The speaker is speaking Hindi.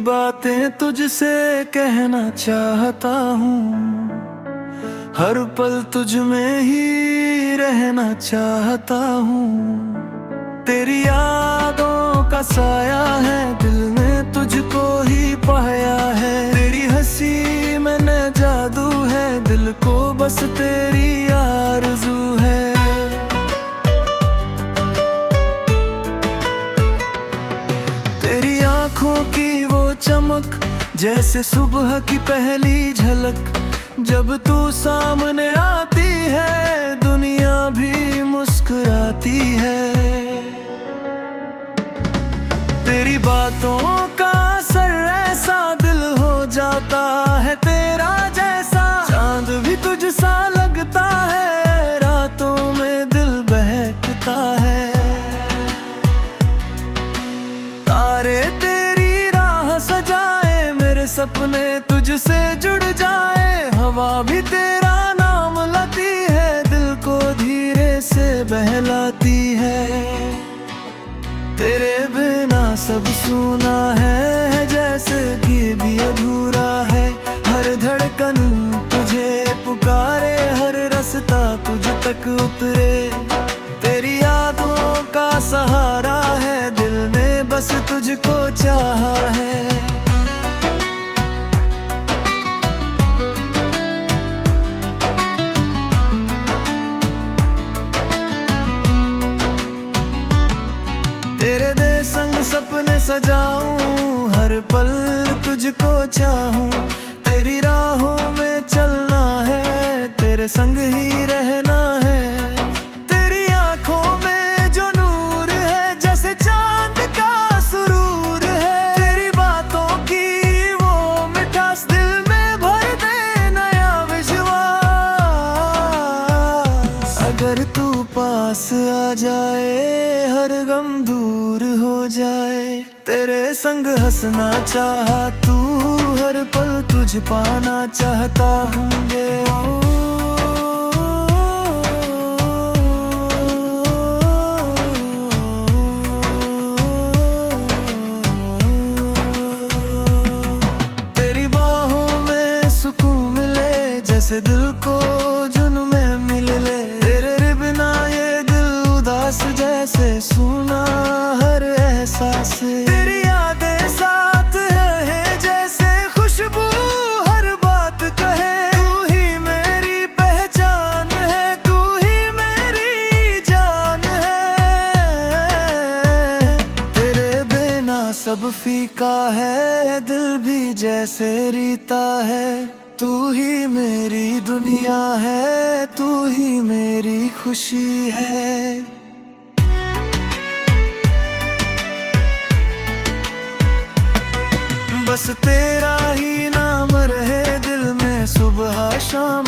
बातें तुझसे कहना चाहता हूँ, हर पल तुझ में ही रहना चाहता हूँ। तेरी यादों का साया है, दिल ने तुझको ही पाया है। तेरी हंसी में न जादू है, दिल को बस तेरी आरज़ू है। तेरी आँखों की वो चमक जैसे सुबह की पहली झलक, जब तू सामने आती है दुनिया भी मुस्कुराती है। तेरी बातों का असर ऐसा दिल हो जाता है तेरा जैसा, चांद भी तुझसा लगता है, रातों में दिल बहकता है। तारे तेरी राह सजाए, मेरे सपने तुझसे जुड़ जाए, हवा भी तेरा नाम लाती है, दिल को धीरे से बहलाती है। तेरे बिना सब सूना है, जैसे कि भी अधूरा है। हर धड़कन तुझे पुकारे, हर रास्ता तुझ तक उतरे। तेरी यादों का सहारा है, दिल ने बस तुझको चाहा है। तेरे दे संग सपने सजाऊं, हर पल तुझको चाहूं। तेरी राहों में चलना है, तेरे संग ही रहना है। तेरी आंखों में जो नूर है, जैसे चांद का सुरूर है। तेरी बातों की वो मिठास दिल में भर दे नया विश्वास। अगर तू पास आ जाए, हर गम दूर हो जाए। तेरे संग हंसना चाहा तू, हर पल तुझ पाना चाहता हूँ। तेरी बाहों में सुकून मिले, जैसे दिल को जुनून में मिल ले। तेरे बिना ये दिल उदास जैसे सुना हर एहसास। तेरी यादें साथ है जैसे खुशबू हर बात कहे। तू ही मेरी पहचान है, तू ही मेरी जान है। तेरे बिना सब फीका है, दिल भी जैसे रीता है। तू ही मेरी दुनिया है, तू ही मेरी खुशी है। बस तेरा ही नाम रहे दिल में, सुबह शाम